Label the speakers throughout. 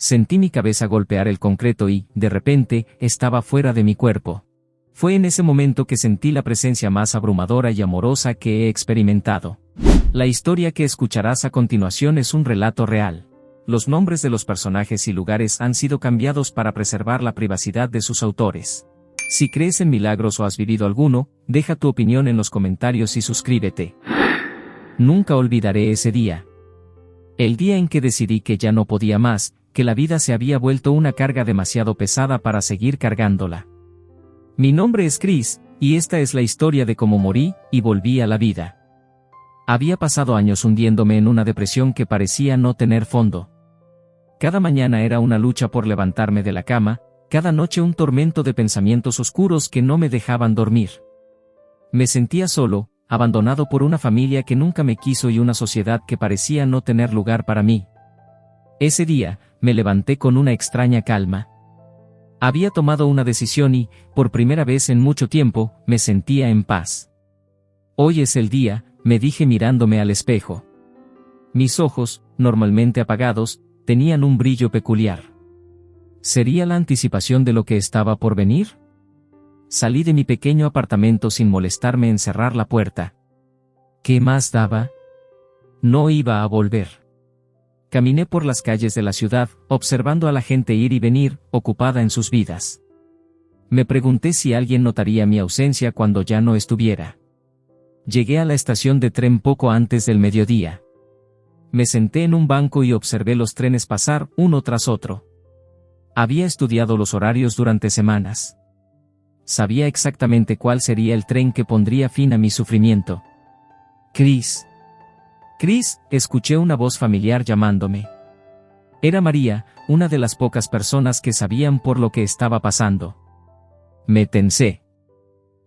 Speaker 1: Sentí mi cabeza golpear el concreto y, de repente, estaba fuera de mi cuerpo. Fue en ese momento que sentí la presencia más abrumadora y amorosa que he experimentado. La historia que escucharás a continuación es un relato real. Los nombres de los personajes y lugares han sido cambiados para preservar la privacidad de sus autores. Si crees en milagros o has vivido alguno, deja tu opinión en los comentarios y suscríbete. Nunca olvidaré ese día. El día en que decidí que ya no podía más, que la vida se había vuelto una carga demasiado pesada para seguir cargándola. Mi nombre es Chris, y esta es la historia de cómo morí y volví a la vida. Había pasado años hundiéndome en una depresión que parecía no tener fondo. Cada mañana era una lucha por levantarme de la cama, cada noche un tormento de pensamientos oscuros que no me dejaban dormir. Me sentía solo, abandonado por una familia que nunca me quiso y una sociedad que parecía no tener lugar para mí. Ese día, me levanté con una extraña calma. Había tomado una decisión y, por primera vez en mucho tiempo, me sentía en paz. Hoy es el día, me dije mirándome al espejo. Mis ojos, normalmente apagados, tenían un brillo peculiar. ¿Sería la anticipación de lo que estaba por venir? Salí de mi pequeño apartamento sin molestarme en cerrar la puerta. ¿Qué más daba? No iba a volver. Caminé por las calles de la ciudad, observando a la gente ir y venir, ocupada en sus vidas. Me pregunté si alguien notaría mi ausencia cuando ya no estuviera. Llegué a la estación de tren poco antes del mediodía. Me senté en un banco y observé los trenes pasar uno tras otro. Había estudiado los horarios durante semanas. Sabía exactamente cuál sería el tren que pondría fin a mi sufrimiento. Chris. Chris, escuché una voz familiar llamándome. Era María, una de las pocas personas que sabían por lo que estaba pasando. Me tensé.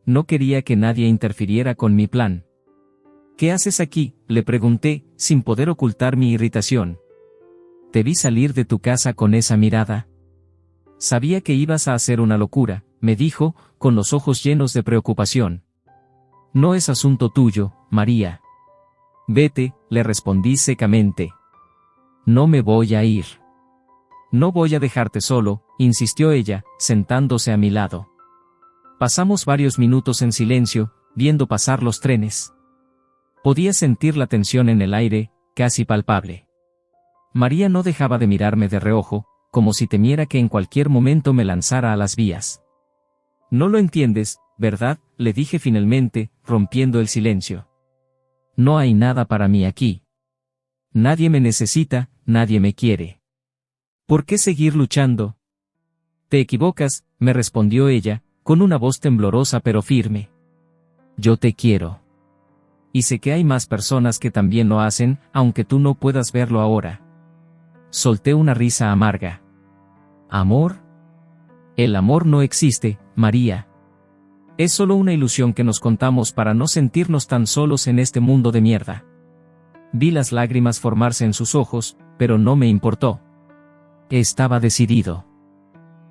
Speaker 1: No quería que nadie interfiriera con mi plan. ¿Qué haces aquí?, le pregunté, sin poder ocultar mi irritación. Te vi salir de tu casa con esa mirada. Sabía que ibas a hacer una locura, me dijo, con los ojos llenos de preocupación. No es asunto tuyo, María. Vete, le respondí secamente. No me voy a ir. No voy a dejarte solo, insistió ella, sentándose a mi lado. Pasamos varios minutos en silencio, viendo pasar los trenes. Podía sentir la tensión en el aire, casi palpable. María no dejaba de mirarme de reojo, como si temiera que en cualquier momento me lanzara a las vías. No lo entiendes, ¿verdad?, le dije finalmente, rompiendo el silencio. No hay nada para mí aquí. Nadie me necesita, nadie me quiere. ¿Por qué seguir luchando? Te equivocas, me respondió ella, con una voz temblorosa pero firme. Yo te quiero. Y sé que hay más personas que también lo hacen, aunque tú no puedas verlo ahora. Solté una risa amarga. ¿Amor? El amor no existe, María. Es solo una ilusión que nos contamos para no sentirnos tan solos en este mundo de mierda. Vi las lágrimas formarse en sus ojos, pero no me importó. Estaba decidido.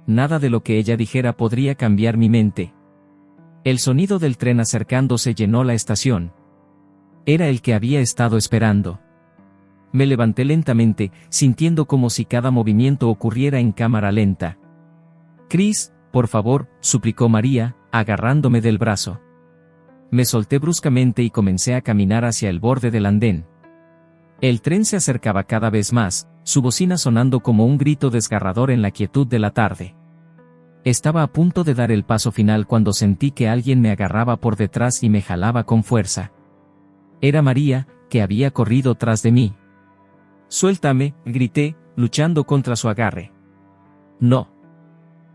Speaker 1: Nada de lo que ella dijera podría cambiar mi mente. El sonido del tren acercándose llenó la estación. Era el que había estado esperando. Me levanté lentamente, sintiendo como si cada movimiento ocurriera en cámara lenta. Chris, por favor, suplicó María, agarrándome del brazo. Me solté bruscamente y comencé a caminar hacia el borde del andén. El tren se acercaba cada vez más, su bocina sonando como un grito desgarrador en la quietud de la tarde. Estaba a punto de dar el paso final cuando sentí que alguien me agarraba por detrás y me jalaba con fuerza. Era María, que había corrido tras de mí. Suéltame, grité, luchando contra su agarre. No.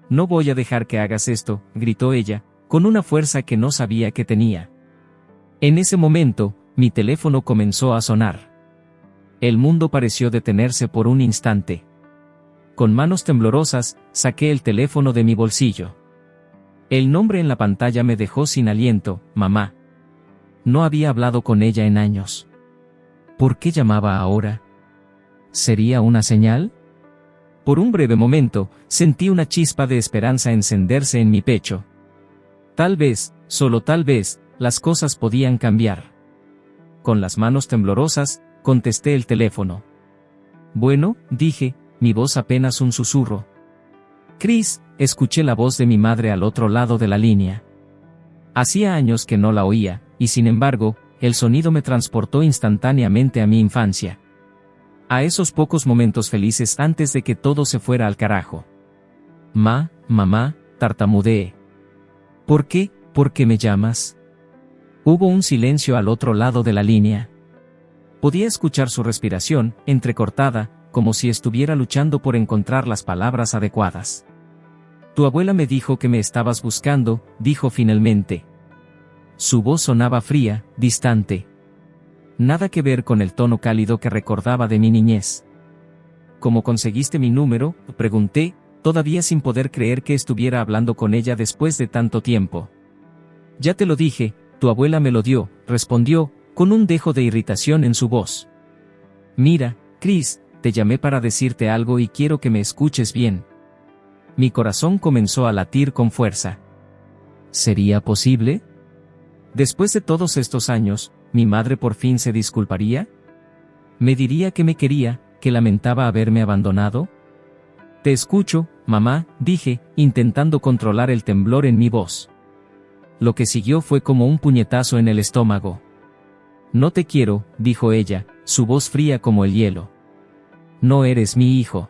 Speaker 1: No voy a dejar que hagas esto, gritó ella, con una fuerza que no sabía que tenía. En ese momento, mi teléfono comenzó a sonar. El mundo pareció detenerse por un instante. Con manos temblorosas, saqué el teléfono de mi bolsillo. El nombre en la pantalla me dejó sin aliento, mamá. No había hablado con ella en años. ¿Por qué llamaba ahora? ¿Sería una señal? Por un breve momento, sentí una chispa de esperanza encenderse en mi pecho. Tal vez, solo tal vez, las cosas podían cambiar. Con las manos temblorosas, contesté el teléfono. Bueno, dije, mi voz apenas un susurro. «Chris», escuché la voz de mi madre al otro lado de la línea. Hacía años que no la oía, y sin embargo, el sonido me transportó instantáneamente a mi infancia. A esos pocos momentos felices antes de que todo se fuera al carajo. Mamá, tartamudeé. ¿Por qué? ¿Por qué me llamas? Hubo un silencio al otro lado de la línea. Podía escuchar su respiración, entrecortada, como si estuviera luchando por encontrar las palabras adecuadas. Tu abuela me dijo que me estabas buscando, dijo finalmente. Su voz sonaba fría, distante. Nada que ver con el tono cálido que recordaba de mi niñez. ¿Cómo conseguiste mi número?, pregunté, todavía sin poder creer que estuviera hablando con ella después de tanto tiempo. Ya te lo dije, tu abuela me lo dio, respondió, con un dejo de irritación en su voz. Mira, Chris, te llamé para decirte algo y quiero que me escuches bien. Mi corazón comenzó a latir con fuerza. ¿Sería posible? Después de todos estos años, ¿mi madre por fin se disculparía? ¿Me diría que me quería, que lamentaba haberme abandonado? Te escucho, mamá, dije, intentando controlar el temblor en mi voz. Lo que siguió fue como un puñetazo en el estómago. No te quiero, dijo ella, su voz fría como el hielo. No eres mi hijo.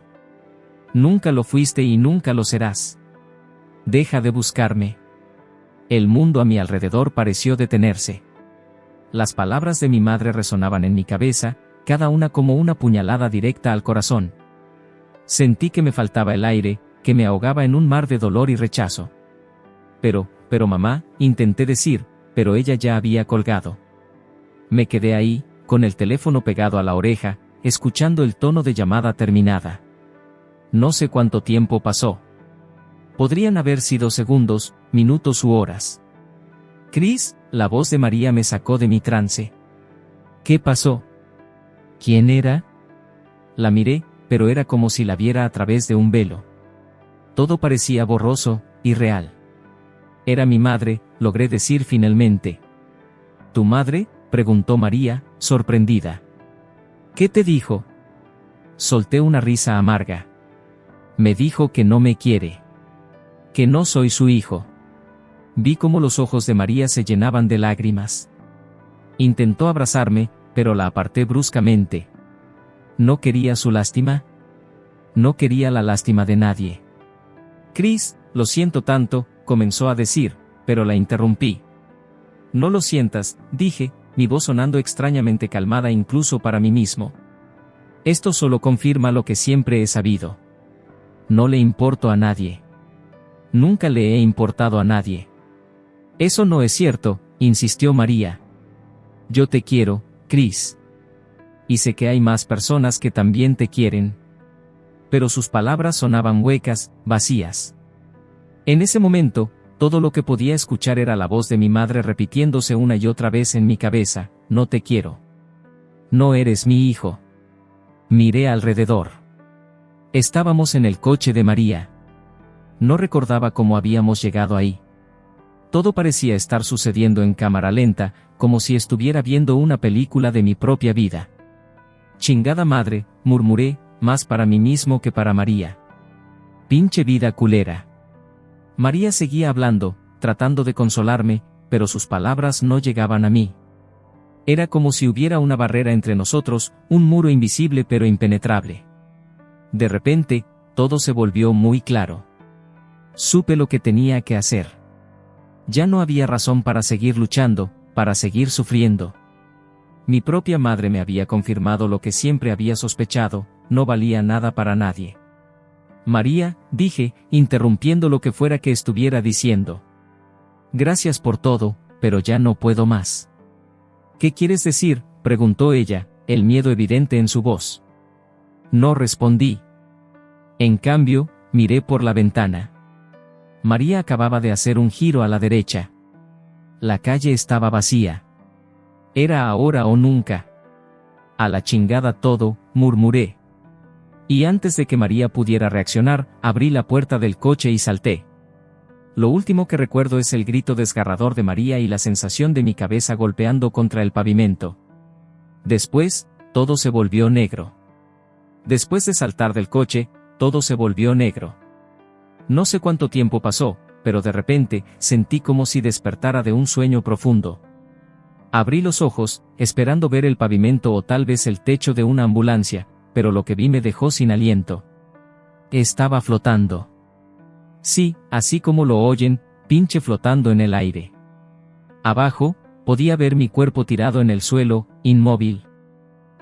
Speaker 1: Nunca lo fuiste y nunca lo serás. Deja de buscarme. El mundo a mi alrededor pareció detenerse. Las palabras de mi madre resonaban en mi cabeza, cada una como una puñalada directa al corazón. Sentí que me faltaba el aire, que me ahogaba en un mar de dolor y rechazo. Pero mamá, intenté decir, pero ella ya había colgado. Me quedé ahí, con el teléfono pegado a la oreja, escuchando el tono de llamada terminada. No sé cuánto tiempo pasó. Podrían haber sido segundos, minutos u horas. Chris, la voz de María me sacó de mi trance. ¿Qué pasó? ¿Quién era? La miré, pero era como si la viera a través de un velo. Todo parecía borroso, irreal. Era mi madre, logré decir finalmente. ¿Tu madre?, preguntó María, sorprendida. ¿Qué te dijo? Solté una risa amarga. Me dijo que no me quiere. Que no soy su hijo. Vi cómo los ojos de María se llenaban de lágrimas. Intentó abrazarme, pero la aparté bruscamente. ¿No quería su lástima? No quería la lástima de nadie. Chris, lo siento tanto, comenzó a decir, pero la interrumpí. No lo sientas, dije, mi voz sonando extrañamente calmada incluso para mí mismo. Esto solo confirma lo que siempre he sabido. No le importo a nadie. Nunca le he importado a nadie. Eso no es cierto, insistió María. Yo te quiero, Chris. Y sé que hay más personas que también te quieren. Pero sus palabras sonaban huecas, vacías. En ese momento, todo lo que podía escuchar era la voz de mi madre repitiéndose una y otra vez en mi cabeza, no te quiero. No eres mi hijo. Miré alrededor. Estábamos en el coche de María. No recordaba cómo habíamos llegado ahí. Todo parecía estar sucediendo en cámara lenta, como si estuviera viendo una película de mi propia vida. Chingada madre, murmuré, más para mí mismo que para María. Pinche vida culera. María seguía hablando, tratando de consolarme, pero sus palabras no llegaban a mí. Era como si hubiera una barrera entre nosotros, un muro invisible pero impenetrable. De repente, todo se volvió muy claro. Supe lo que tenía que hacer. Ya no había razón para seguir luchando, para seguir sufriendo. Mi propia madre me había confirmado lo que siempre había sospechado, no valía nada para nadie. María, dije, interrumpiendo lo que fuera que estuviera diciendo. Gracias por todo, pero ya no puedo más. ¿Qué quieres decir?, preguntó ella, el miedo evidente en su voz. No respondí. En cambio, miré por la ventana. María acababa de hacer un giro a la derecha. La calle estaba vacía. Era ahora o nunca. A la chingada todo, murmuré. Y antes de que María pudiera reaccionar, abrí la puerta del coche y salté. Lo último que recuerdo es el grito desgarrador de María y la sensación de mi cabeza golpeando contra el pavimento. Después, todo se volvió negro. Después de saltar del coche, todo se volvió negro. No sé cuánto tiempo pasó, pero de repente, sentí como si despertara de un sueño profundo. Abrí los ojos, esperando ver el pavimento o tal vez el techo de una ambulancia, pero lo que vi me dejó sin aliento. Estaba flotando. Sí, así como lo oyen, pinche flotando en el aire. Abajo, podía ver mi cuerpo tirado en el suelo, inmóvil.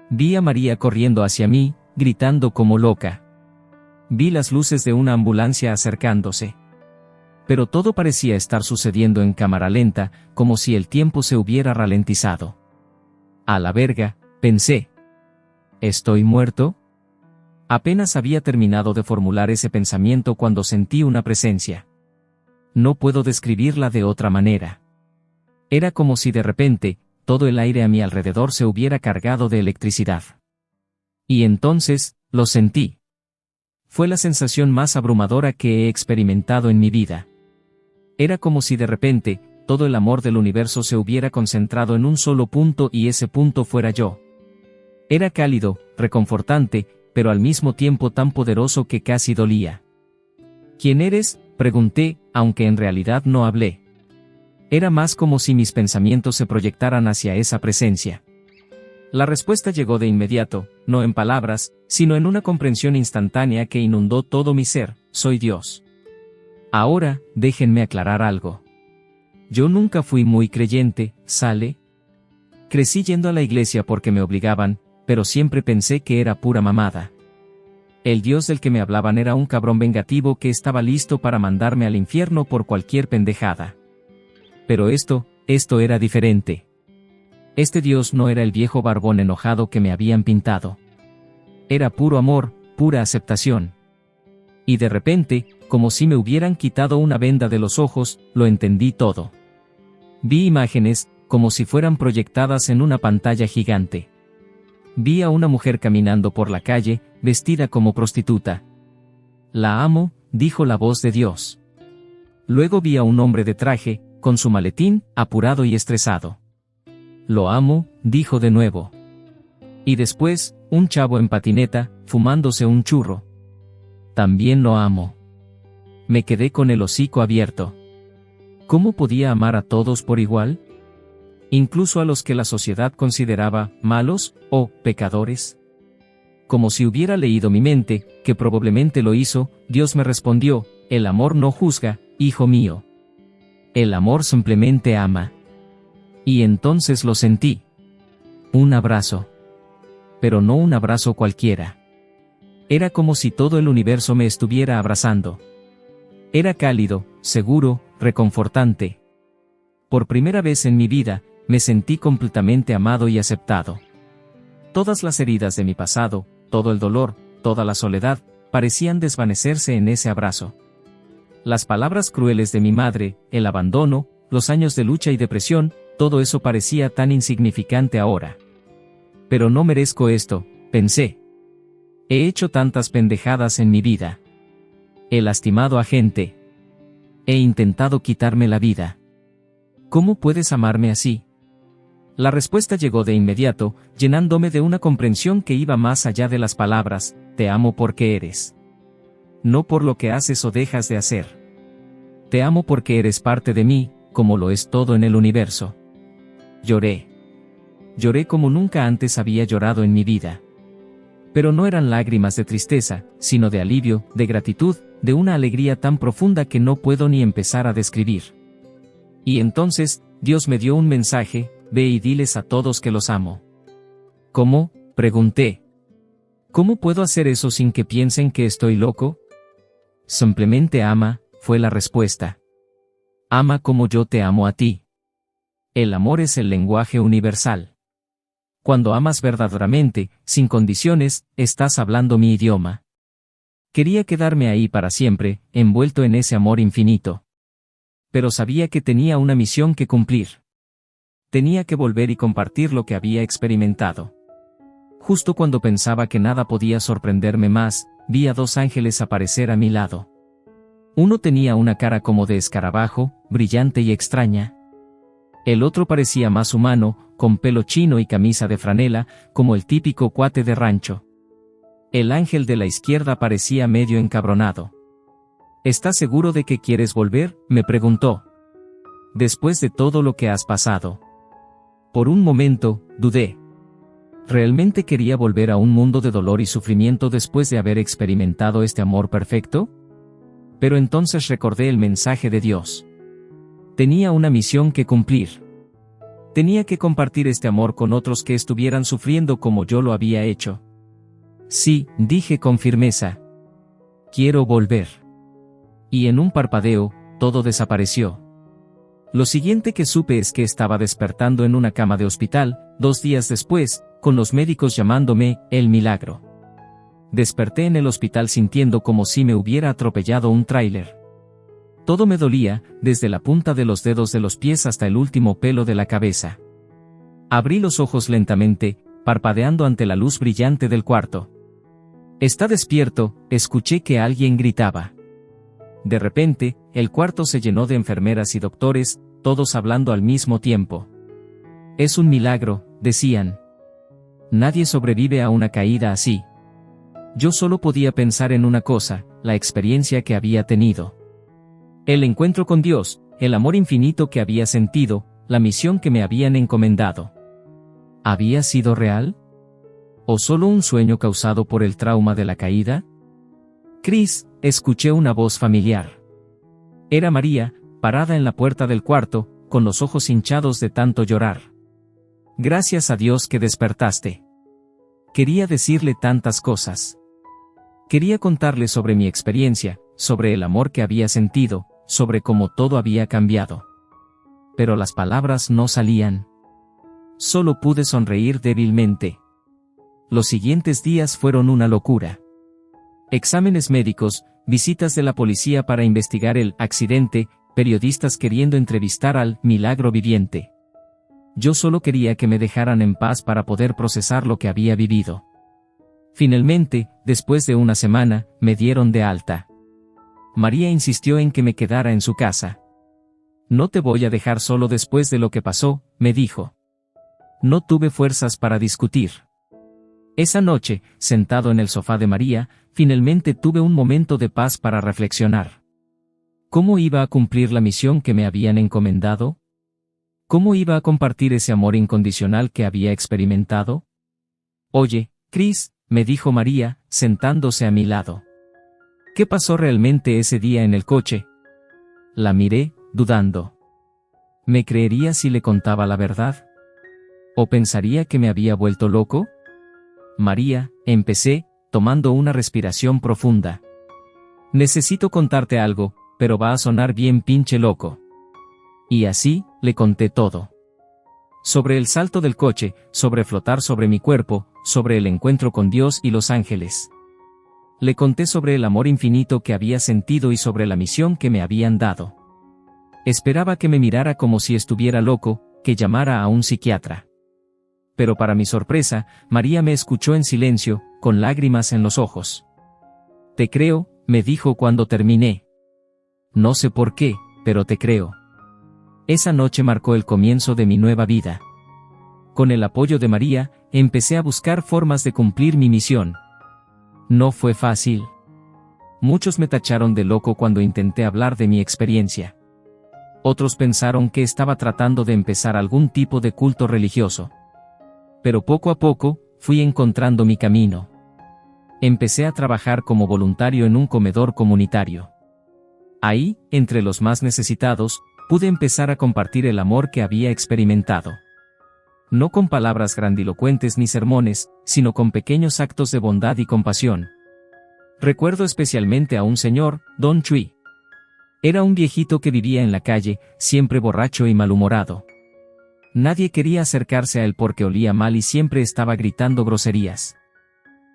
Speaker 1: Vi a María corriendo hacia mí, gritando como loca. Vi las luces de una ambulancia acercándose. Pero todo parecía estar sucediendo en cámara lenta, como si el tiempo se hubiera ralentizado. A la verga, pensé. ¿Estoy muerto? Apenas había terminado de formular ese pensamiento cuando sentí una presencia. No puedo describirla de otra manera. Era como si de repente, todo el aire a mi alrededor se hubiera cargado de electricidad. Y entonces, lo sentí. Fue la sensación más abrumadora que he experimentado en mi vida. Era como si de repente, todo el amor del universo se hubiera concentrado en un solo punto y ese punto fuera yo. Era cálido, reconfortante, pero al mismo tiempo tan poderoso que casi dolía. ¿Quién eres?, pregunté, aunque en realidad no hablé. Era más como si mis pensamientos se proyectaran hacia esa presencia. La respuesta llegó de inmediato, no en palabras, sino en una comprensión instantánea que inundó todo mi ser: soy Dios. Ahora, déjenme aclarar algo. Yo nunca fui muy creyente, ¿sale? Crecí yendo a la iglesia porque me obligaban, pero siempre pensé que era pura mamada. El Dios del que me hablaban era un cabrón vengativo que estaba listo para mandarme al infierno por cualquier pendejada. Pero esto era diferente. Este Dios no era el viejo barbón enojado que me habían pintado. Era puro amor, pura aceptación. Y de repente, como si me hubieran quitado una venda de los ojos, lo entendí todo. Vi imágenes, como si fueran proyectadas en una pantalla gigante. Vi a una mujer caminando por la calle, vestida como prostituta. La amo, dijo la voz de Dios. Luego vi a un hombre de traje, con su maletín, apurado y estresado. Lo amo, dijo de nuevo. Y después, un chavo en patineta, fumándose un churro. También lo amo. Me quedé con el hocico abierto. ¿Cómo podía amar a todos por igual? Incluso a los que la sociedad consideraba malos o pecadores. Como si hubiera leído mi mente, que probablemente lo hizo, Dios me respondió: el amor no juzga, hijo mío. El amor simplemente ama. Y entonces lo sentí. Un abrazo. Pero no un abrazo cualquiera. Era como si todo el universo me estuviera abrazando. Era cálido, seguro, reconfortante. Por primera vez en mi vida, me sentí completamente amado y aceptado. Todas las heridas de mi pasado, todo el dolor, toda la soledad, parecían desvanecerse en ese abrazo. Las palabras crueles de mi madre, el abandono, los años de lucha y depresión, todo eso parecía tan insignificante ahora. Pero no merezco esto, pensé. He hecho tantas pendejadas en mi vida. He lastimado a gente. He intentado quitarme la vida. ¿Cómo puedes amarme así? La respuesta llegó de inmediato, llenándome de una comprensión que iba más allá de las palabras: te amo porque eres. No por lo que haces o dejas de hacer. Te amo porque eres parte de mí, como lo es todo en el universo. Lloré. Lloré como nunca antes había llorado en mi vida. Pero no eran lágrimas de tristeza, sino de alivio, de gratitud, de una alegría tan profunda que no puedo ni empezar a describir. Y entonces, Dios me dio un mensaje: ve y diles a todos que los amo. ¿Cómo?, pregunté. ¿Cómo puedo hacer eso sin que piensen que estoy loco? Simplemente ama, fue la respuesta. Ama como yo te amo a ti. El amor es el lenguaje universal. Cuando amas verdaderamente, sin condiciones, estás hablando mi idioma. Quería quedarme ahí para siempre, envuelto en ese amor infinito. Pero sabía que tenía una misión que cumplir. Tenía que volver y compartir lo que había experimentado. Justo cuando pensaba que nada podía sorprenderme más, vi a dos ángeles aparecer a mi lado. Uno tenía una cara como de escarabajo, brillante y extraña. El otro parecía más humano, con pelo chino y camisa de franela, como el típico cuate de rancho. El ángel de la izquierda parecía medio encabronado. ¿Estás seguro de que quieres volver?, me preguntó. Después de todo lo que has pasado. Por un momento, dudé. ¿Realmente quería volver a un mundo de dolor y sufrimiento después de haber experimentado este amor perfecto? Pero entonces recordé el mensaje de Dios. Tenía una misión que cumplir. Tenía que compartir este amor con otros que estuvieran sufriendo como yo lo había hecho. Sí, dije con firmeza. Quiero volver. Y en un parpadeo, todo desapareció. Lo siguiente que supe es que estaba despertando en una cama de hospital, 2 días después, con los médicos llamándome el milagro. Desperté en el hospital sintiendo como si me hubiera atropellado un tráiler. Todo me dolía, desde la punta de los dedos de los pies hasta el último pelo de la cabeza. Abrí los ojos lentamente, parpadeando ante la luz brillante del cuarto. «¿Está despierto?», escuché que alguien gritaba. De repente, el cuarto se llenó de enfermeras y doctores, todos hablando al mismo tiempo. «Es un milagro», decían. «Nadie sobrevive a una caída así». Yo solo podía pensar en una cosa, la experiencia que había tenido. El encuentro con Dios, el amor infinito que había sentido, la misión que me habían encomendado. ¿Había sido real? ¿O solo un sueño causado por el trauma de la caída? «Chris», escuché una voz familiar. Era María, parada en la puerta del cuarto, con los ojos hinchados de tanto llorar. «Gracias a Dios que despertaste». Quería decirle tantas cosas. Quería contarle sobre mi experiencia, sobre el amor que había sentido, sobre cómo todo había cambiado. Pero las palabras no salían. Solo pude sonreír débilmente. Los siguientes días fueron una locura. Exámenes médicos, visitas de la policía para investigar el accidente, periodistas queriendo entrevistar al milagro viviente. Yo solo quería que me dejaran en paz para poder procesar lo que había vivido. Finalmente, después de una semana, me dieron de alta. María insistió en que me quedara en su casa. «No te voy a dejar solo después de lo que pasó», me dijo. No tuve fuerzas para discutir. Esa noche, sentado en el sofá de María, finalmente tuve un momento de paz para reflexionar. ¿Cómo iba a cumplir la misión que me habían encomendado? ¿Cómo iba a compartir ese amor incondicional que había experimentado? «Oye, Chris», me dijo María, sentándose a mi lado. «¿Qué pasó realmente ese día en el coche?». La miré, dudando. ¿Me creería si le contaba la verdad? ¿O pensaría que me había vuelto loco? «María», empecé, tomando una respiración profunda. «Necesito contarte algo, pero va a sonar bien pinche loco». Y así, le conté todo. Sobre el salto del coche, sobre flotar sobre mi cuerpo, sobre el encuentro con Dios y los ángeles. Le conté sobre el amor infinito que había sentido y sobre la misión que me habían dado. Esperaba que me mirara como si estuviera loco, que llamara a un psiquiatra. Pero para mi sorpresa, María me escuchó en silencio, con lágrimas en los ojos. «Te creo», me dijo cuando terminé. «No sé por qué, pero te creo». Esa noche marcó el comienzo de mi nueva vida. Con el apoyo de María, empecé a buscar formas de cumplir mi misión. No fue fácil. Muchos me tacharon de loco cuando intenté hablar de mi experiencia. Otros pensaron que estaba tratando de empezar algún tipo de culto religioso. Pero poco a poco, fui encontrando mi camino. Empecé a trabajar como voluntario en un comedor comunitario. Ahí, entre los más necesitados, pude empezar a compartir el amor que había experimentado. No con palabras grandilocuentes ni sermones, sino con pequeños actos de bondad y compasión. Recuerdo especialmente a un señor, Don Chui. Era un viejito que vivía en la calle, siempre borracho y malhumorado. Nadie quería acercarse a él porque olía mal y siempre estaba gritando groserías.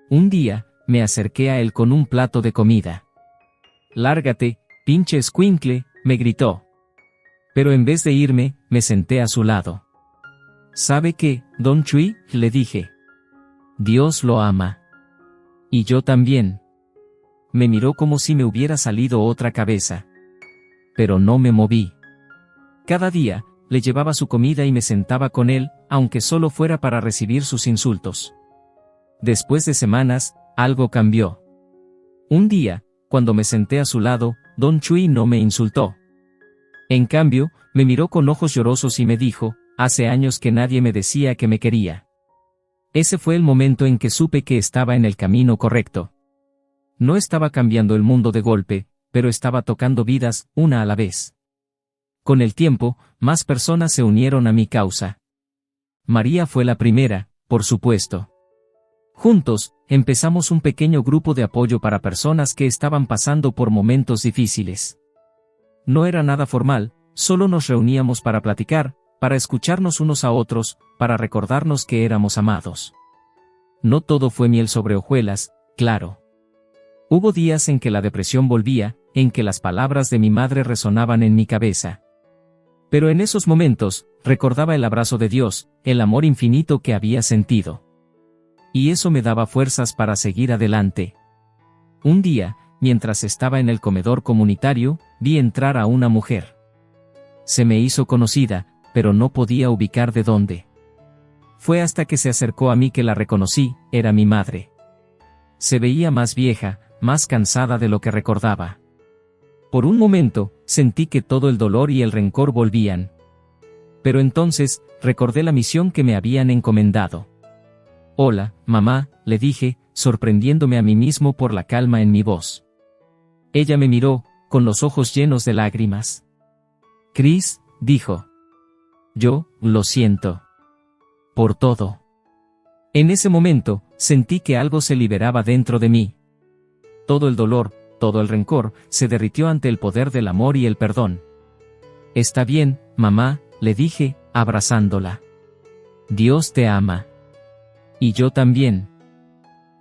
Speaker 1: Un día, me acerqué a él con un plato de comida. «Lárgate, pinche escuincle», me gritó. Pero en vez de irme, me senté a su lado. «¿Sabe qué, Don Chui?», le dije. «Dios lo ama. Y yo también». Me miró como si me hubiera salido otra cabeza. Pero no me moví. Cada día, le llevaba su comida y me sentaba con él, aunque solo fuera para recibir sus insultos. Después de semanas, algo cambió. Un día, cuando me senté a su lado, Don Chui no me insultó. En cambio, me miró con ojos llorosos y me dijo, hace años que nadie me decía que me quería. Ese fue el momento en que supe que estaba en el camino correcto. No estaba cambiando el mundo de golpe, pero estaba tocando vidas, una a la vez. Con el tiempo, más personas se unieron a mi causa. María fue la primera, por supuesto. Juntos, empezamos un pequeño grupo de apoyo para personas que estaban pasando por momentos difíciles. No era nada formal, solo nos reuníamos para platicar, para escucharnos unos a otros, para recordarnos que éramos amados. No todo fue miel sobre hojuelas, claro. Hubo días en que la depresión volvía, en que las palabras de mi madre resonaban en mi cabeza. Pero en esos momentos, recordaba el abrazo de Dios, el amor infinito que había sentido. Y eso me daba fuerzas para seguir adelante. Un día, mientras estaba en el comedor comunitario, vi entrar a una mujer. Se me hizo conocida, pero no podía ubicar de dónde. Fue hasta que se acercó a mí que la reconocí, era mi madre. Se veía más vieja, más cansada de lo que recordaba. Por un momento, sentí que todo el dolor y el rencor volvían. Pero entonces, recordé la misión que me habían encomendado. Hola, mamá, le dije, sorprendiéndome a mí mismo por la calma en mi voz. Ella me miró, con los ojos llenos de lágrimas. Chris, dijo. Yo, lo siento. Por todo. En ese momento, sentí que algo se liberaba dentro de mí. Todo el dolor, todo el rencor, se derritió ante el poder del amor y el perdón. Está bien, mamá, le dije, abrazándola. Dios te ama. Y yo también.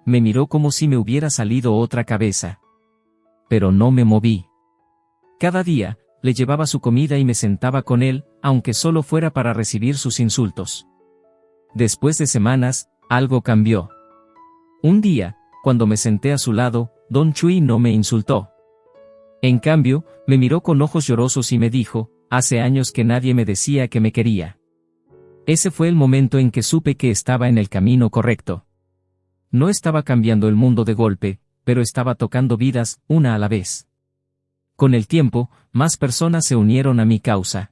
Speaker 1: Me miró como si me hubiera salido otra cabeza. Pero no me moví. Cada día, le llevaba su comida y me sentaba con él, aunque solo fuera para recibir sus insultos. Después de semanas, algo cambió. Un día, cuando me senté a su lado, Don Chui no me insultó. En cambio, me miró con ojos llorosos y me dijo, hace años que nadie me decía que me quería. Ese fue el momento en que supe que estaba en el camino correcto. No estaba cambiando el mundo de golpe, pero estaba tocando vidas, una a la vez. Con el tiempo, más personas se unieron a mi causa.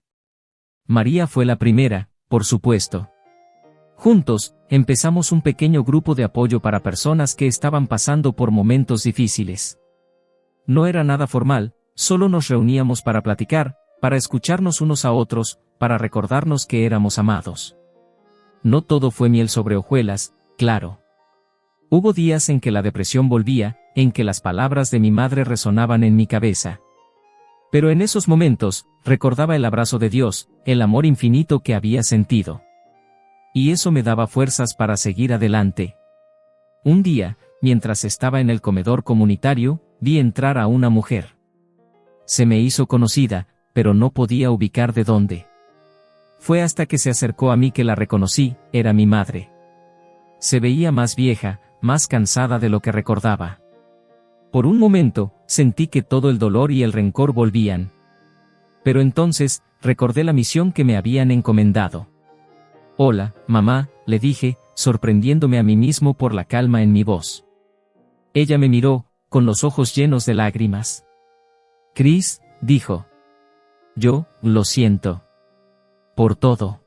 Speaker 1: María fue la primera, por supuesto. Juntos, empezamos un pequeño grupo de apoyo para personas que estaban pasando por momentos difíciles. No era nada formal, solo nos reuníamos para platicar, para escucharnos unos a otros, para recordarnos que éramos amados. No todo fue miel sobre hojuelas, claro. Hubo días en que la depresión volvía, en que las palabras de mi madre resonaban en mi cabeza. Pero en esos momentos, recordaba el abrazo de Dios, el amor infinito que había sentido. Y eso me daba fuerzas para seguir adelante. Un día, mientras estaba en el comedor comunitario, vi entrar a una mujer. Se me hizo conocida, pero no podía ubicar de dónde. Fue hasta que se acercó a mí que la reconocí, era mi madre. Se veía más vieja, más cansada de lo que recordaba. Por un momento, sentí que todo el dolor y el rencor volvían. Pero entonces, recordé la misión que me habían encomendado. Hola, mamá, le dije, sorprendiéndome a mí mismo por la calma en mi voz. Ella me miró, con los ojos llenos de lágrimas. Chris, dijo. Yo, lo siento. Por todo.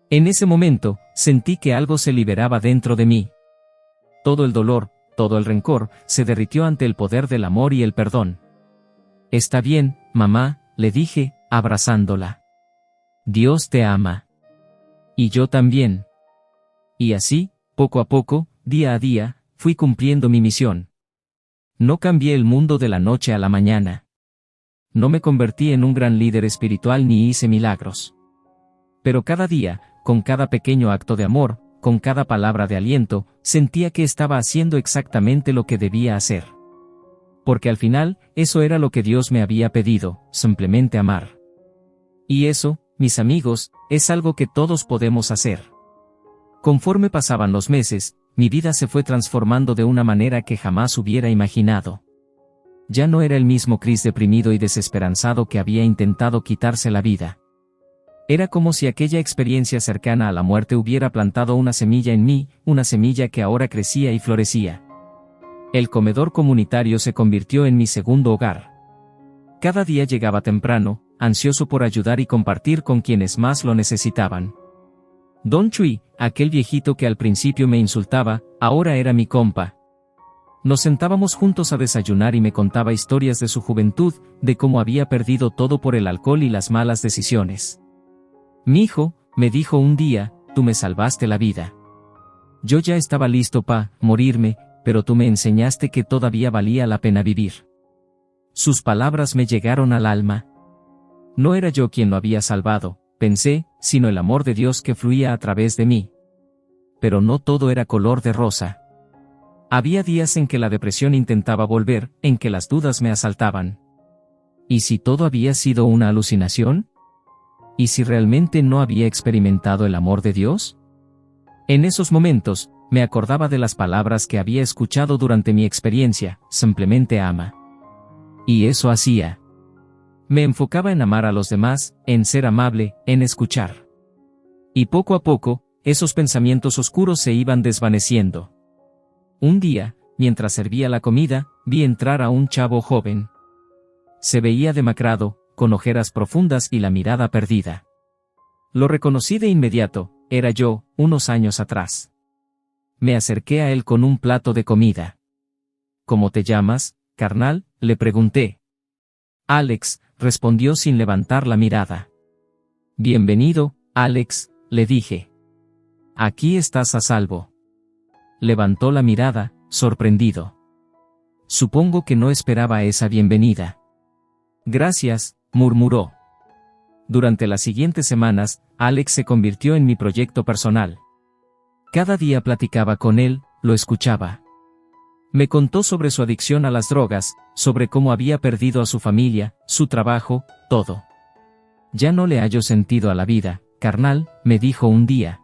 Speaker 1: En ese momento, sentí que algo se liberaba dentro de mí. Todo el dolor, todo el rencor, se derritió ante el poder del amor y el perdón. Está bien, mamá, le dije, abrazándola. Dios te ama. Y yo también. Y así, poco a poco, día a día, fui cumpliendo mi misión. No cambié el mundo de la noche a la mañana. No me convertí en un gran líder espiritual ni hice milagros. Pero cada día, con cada pequeño acto de amor, con cada palabra de aliento, sentía que estaba haciendo exactamente lo que debía hacer. Porque al final, eso era lo que Dios me había pedido, simplemente amar. Y eso, mis amigos, es algo que todos podemos hacer. Conforme pasaban los meses, mi vida se fue transformando de una manera que jamás hubiera imaginado. Ya no era el mismo Chris deprimido y desesperanzado que había intentado quitarse la vida. Era como si aquella experiencia cercana a la muerte hubiera plantado una semilla en mí, una semilla que ahora crecía y florecía. El comedor comunitario se convirtió en mi segundo hogar. Cada día llegaba temprano, ansioso por ayudar y compartir con quienes más lo necesitaban. Don Chui, aquel viejito que al principio me insultaba, ahora era mi compa. Nos sentábamos juntos a desayunar y me contaba historias de su juventud, de cómo había perdido todo por el alcohol y las malas decisiones. «Mijo», me dijo un día, «tú me salvaste la vida. Yo ya estaba listo para morirme, pero tú me enseñaste que todavía valía la pena vivir». Sus palabras me llegaron al alma. No era yo quien lo había salvado, pensé, sino el amor de Dios que fluía a través de mí. Pero no todo era color de rosa. Había días en que la depresión intentaba volver, en que las dudas me asaltaban. ¿Y si todo había sido una alucinación? ¿Y si realmente no había experimentado el amor de Dios? En esos momentos, me acordaba de las palabras que había escuchado durante mi experiencia, simplemente ama. Y eso hacía. Me enfocaba en amar a los demás, en ser amable, en escuchar. Y poco a poco, esos pensamientos oscuros se iban desvaneciendo. Un día, mientras servía la comida, vi entrar a un chavo joven. Se veía demacrado, con ojeras profundas y la mirada perdida. Lo reconocí de inmediato, era yo, unos años atrás. Me acerqué a él con un plato de comida. «¿Cómo te llamas, carnal?», le pregunté. «Alex», respondió sin levantar la mirada. «Bienvenido, Alex», le dije. «Aquí estás a salvo». Levantó la mirada, sorprendido. Supongo que no esperaba esa bienvenida. «Gracias», murmuró. Durante las siguientes semanas, Alex se convirtió en mi proyecto personal. Cada día platicaba con él, lo escuchaba. Me contó sobre su adicción a las drogas, sobre cómo había perdido a su familia, su trabajo, todo. «Ya no le hallo sentido a la vida, carnal», me dijo un día.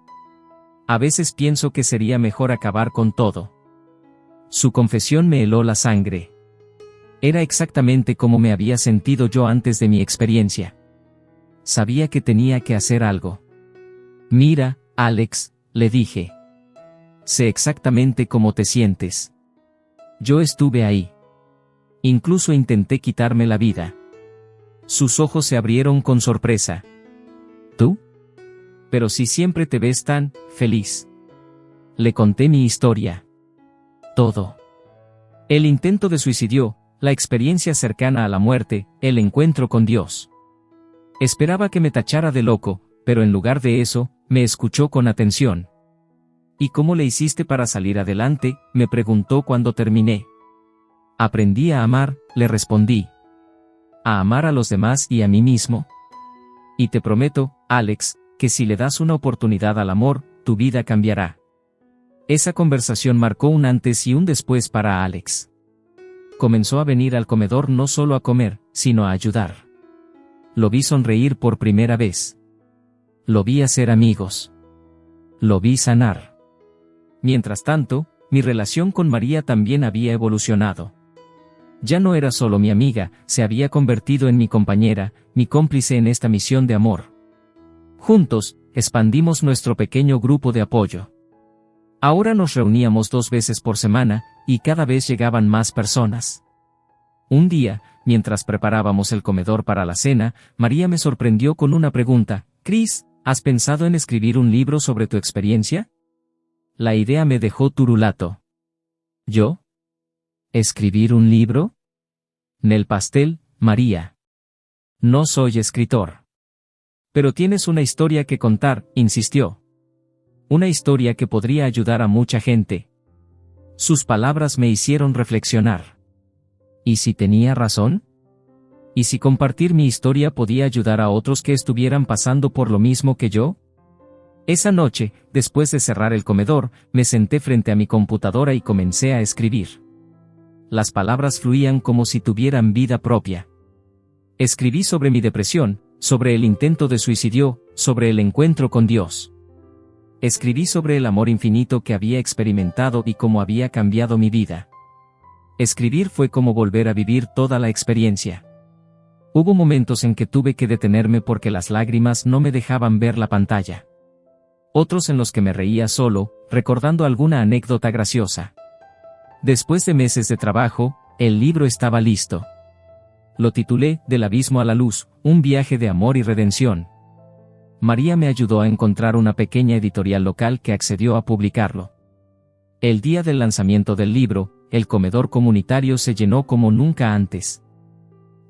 Speaker 1: «A veces pienso que sería mejor acabar con todo». Su confesión me heló la sangre. Era exactamente como me había sentido yo antes de mi experiencia. Sabía que tenía que hacer algo. «Mira, Alex», le dije. «Sé exactamente cómo te sientes. Yo estuve ahí. Incluso intenté quitarme la vida». Sus ojos se abrieron con sorpresa. «¿Tú? Pero si siempre te ves tan feliz». Le conté mi historia. Todo. El intento de suicidio, la experiencia cercana a la muerte, el encuentro con Dios. Esperaba que me tachara de loco, pero en lugar de eso, me escuchó con atención. «¿Y cómo le hiciste para salir adelante?», me preguntó cuando terminé. «Aprendí a amar», le respondí. «A amar a los demás y a mí mismo. Y te prometo, Alex, que si le das una oportunidad al amor, tu vida cambiará». Esa conversación marcó un antes y un después para Alex. Comenzó a venir al comedor no solo a comer, sino a ayudar. Lo vi sonreír por primera vez. Lo vi hacer amigos. Lo vi sanar. Mientras tanto, mi relación con María también había evolucionado. Ya no era solo mi amiga, se había convertido en mi compañera, mi cómplice en esta misión de amor. Juntos, expandimos nuestro pequeño grupo de apoyo. Ahora nos reuníamos 2 veces por semana, y cada vez llegaban más personas. Un día, mientras preparábamos el comedor para la cena, María me sorprendió con una pregunta: «Chris, ¿has pensado en escribir un libro sobre tu experiencia?». La idea me dejó turulato. ¿Yo? ¿Escribir un libro? Nel pastel, María. No soy escritor. Pero tienes una historia que contar, insistió. Una historia que podría ayudar a mucha gente. Sus palabras me hicieron reflexionar. ¿Y si tenía razón? ¿Y si compartir mi historia podía ayudar a otros que estuvieran pasando por lo mismo que yo? Esa noche, después de cerrar el comedor, me senté frente a mi computadora y comencé a escribir. Las palabras fluían como si tuvieran vida propia. Escribí sobre mi depresión, sobre el intento de suicidio, sobre el encuentro con Dios. Escribí sobre el amor infinito que había experimentado y cómo había cambiado mi vida. Escribir fue como volver a vivir toda la experiencia. Hubo momentos en que tuve que detenerme porque las lágrimas no me dejaban ver la pantalla. Otros en los que me reía solo, recordando alguna anécdota graciosa. Después de meses de trabajo, el libro estaba listo. Lo titulé Del abismo a la luz, un viaje de amor y redención. María me ayudó a encontrar una pequeña editorial local que accedió a publicarlo. El día del lanzamiento del libro, el comedor comunitario se llenó como nunca antes.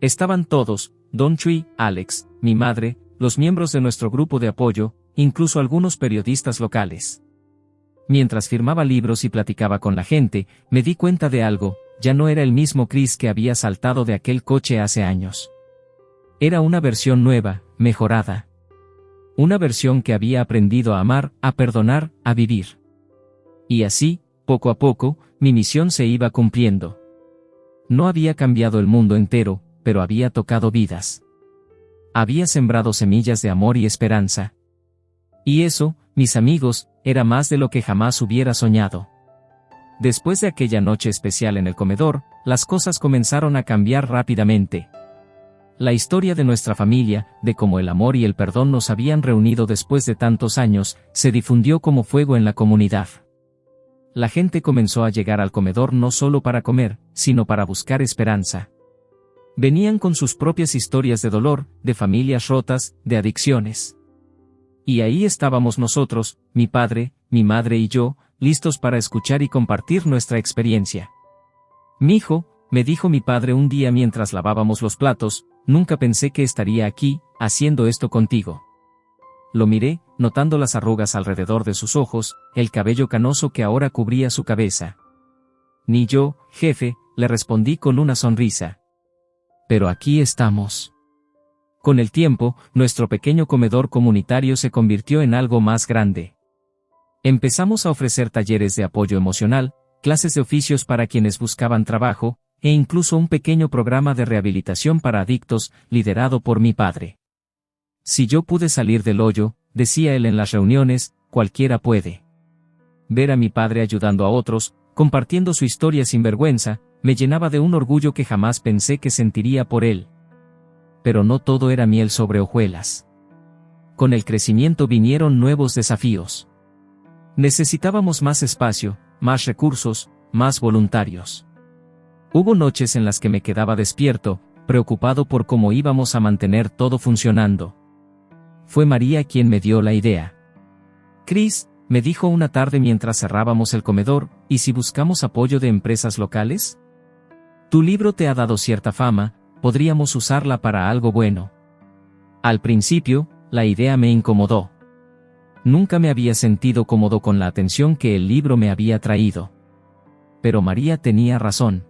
Speaker 1: Estaban todos, Don Chui, Alex, mi madre, los miembros de nuestro grupo de apoyo, incluso algunos periodistas locales. Mientras firmaba libros y platicaba con la gente, me di cuenta de algo: ya no era el mismo Chris que había saltado de aquel coche hace años. Era una versión nueva, mejorada. Una versión que había aprendido a amar, a perdonar, a vivir. Y así, poco a poco, mi misión se iba cumpliendo. No había cambiado el mundo entero, pero había tocado vidas. Había sembrado semillas de amor y esperanza. Y eso, mis amigos, era más de lo que jamás hubiera soñado. Después de aquella noche especial en el comedor, las cosas comenzaron a cambiar rápidamente. La historia de nuestra familia, de cómo el amor y el perdón nos habían reunido después de tantos años, se difundió como fuego en la comunidad. La gente comenzó a llegar al comedor no solo para comer, sino para buscar esperanza. Venían con sus propias historias de dolor, de familias rotas, de adicciones. Y ahí estábamos nosotros, mi padre, mi madre y yo, listos para escuchar y compartir nuestra experiencia. «Mijo», me dijo mi padre un día mientras lavábamos los platos, «nunca pensé que estaría aquí, haciendo esto contigo». Lo miré, notando las arrugas alrededor de sus ojos, el cabello canoso que ahora cubría su cabeza. «Ni yo, jefe», le respondí con una sonrisa. «Pero aquí estamos». Con el tiempo, nuestro pequeño comedor comunitario se convirtió en algo más grande. Empezamos a ofrecer talleres de apoyo emocional, clases de oficios para quienes buscaban trabajo, e incluso un pequeño programa de rehabilitación para adictos, liderado por mi padre. «Si yo pude salir del hoyo», decía él en las reuniones, «cualquiera puede». Ver a mi padre ayudando a otros, compartiendo su historia sin vergüenza, me llenaba de un orgullo que jamás pensé que sentiría por él. Pero no todo era miel sobre hojuelas. Con el crecimiento vinieron nuevos desafíos. Necesitábamos más espacio, más recursos, más voluntarios. Hubo noches en las que me quedaba despierto, preocupado por cómo íbamos a mantener todo funcionando. Fue María quien me dio la idea. «Chris», me dijo una tarde mientras cerrábamos el comedor, «¿y si buscamos apoyo de empresas locales? Tu libro te ha dado cierta fama, podríamos usarla para algo bueno». Al principio, la idea me incomodó. Nunca me había sentido cómodo con la atención que el libro me había traído. Pero María tenía razón.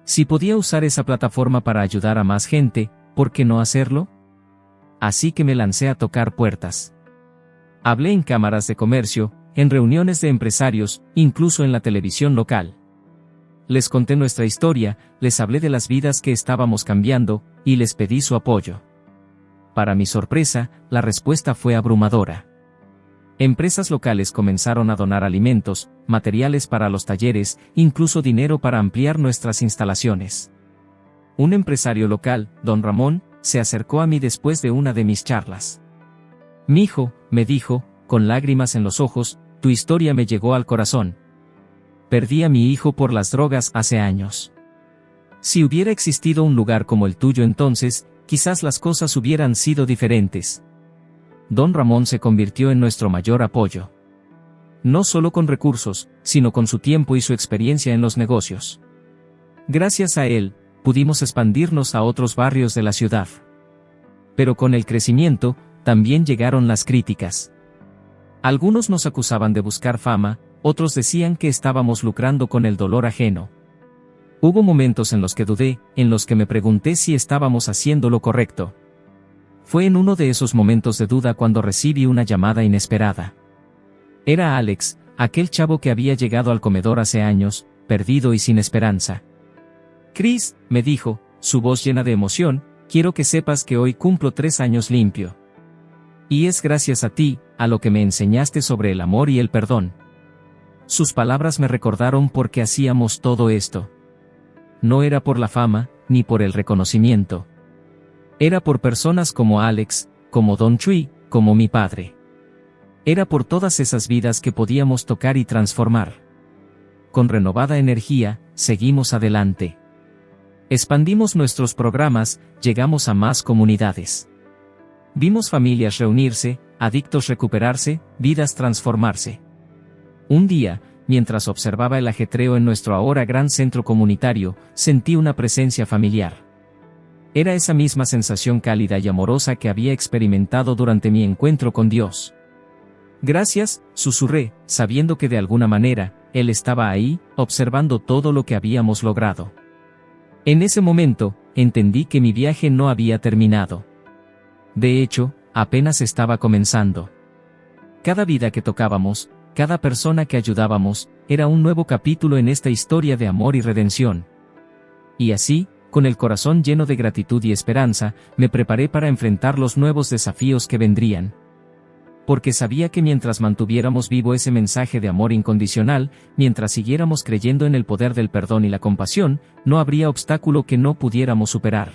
Speaker 1: Si podía usar esa plataforma para ayudar a más gente, ¿por qué no hacerlo? Así que me lancé a tocar puertas. Hablé en cámaras de comercio, en reuniones de empresarios, incluso en la televisión local. Les conté nuestra historia, les hablé de las vidas que estábamos cambiando, y les pedí su apoyo. Para mi sorpresa, la respuesta fue abrumadora. Empresas locales comenzaron a donar alimentos, materiales para los talleres, incluso dinero para ampliar nuestras instalaciones. Un empresario local, Don Ramón, se acercó a mí después de una de mis charlas. «Mijo», me dijo, con lágrimas en los ojos, «tu historia me llegó al corazón. Perdí a mi hijo por las drogas hace años. Si hubiera existido un lugar como el tuyo entonces, quizás las cosas hubieran sido diferentes». Don Ramón se convirtió en nuestro mayor apoyo. No solo con recursos, sino con su tiempo y su experiencia en los negocios. Gracias a él, pudimos expandirnos a otros barrios de la ciudad. Pero con el crecimiento, también llegaron las críticas. Algunos nos acusaban de buscar fama, otros decían que estábamos lucrando con el dolor ajeno. Hubo momentos en los que dudé, en los que me pregunté si estábamos haciendo lo correcto. Fue en uno de esos momentos de duda cuando recibí una llamada inesperada. Era Alex, aquel chavo que había llegado al comedor hace años, perdido y sin esperanza. «Chris», me dijo, su voz llena de emoción, «quiero que sepas que hoy cumplo 3 años limpio. Y es gracias a ti, a lo que me enseñaste sobre el amor y el perdón». Sus palabras me recordaron por qué hacíamos todo esto. No era por la fama, ni por el reconocimiento. Era por personas como Alex, como Don Chui, como mi padre. Era por todas esas vidas que podíamos tocar y transformar. con renovada energía, seguimos adelante. Expandimos nuestros programas, llegamos a más comunidades. Vimos familias reunirse, adictos recuperarse, vidas transformarse. Un día, mientras observaba el ajetreo en nuestro ahora gran centro comunitario, sentí una presencia familiar. Era esa misma sensación cálida y amorosa que había experimentado durante mi encuentro con Dios. Gracias, susurré, sabiendo que de alguna manera, Él estaba ahí, observando todo lo que habíamos logrado. En ese momento, entendí que mi viaje no había terminado. De hecho, apenas estaba comenzando. Cada vida que tocábamos, cada persona que ayudábamos, era un nuevo capítulo en esta historia de amor y redención. Y así, con el corazón lleno de gratitud y esperanza, me preparé para enfrentar los nuevos desafíos que vendrían. Porque sabía que mientras mantuviéramos vivo ese mensaje de amor incondicional, mientras siguiéramos creyendo en el poder del perdón y la compasión, no habría obstáculo que no pudiéramos superar.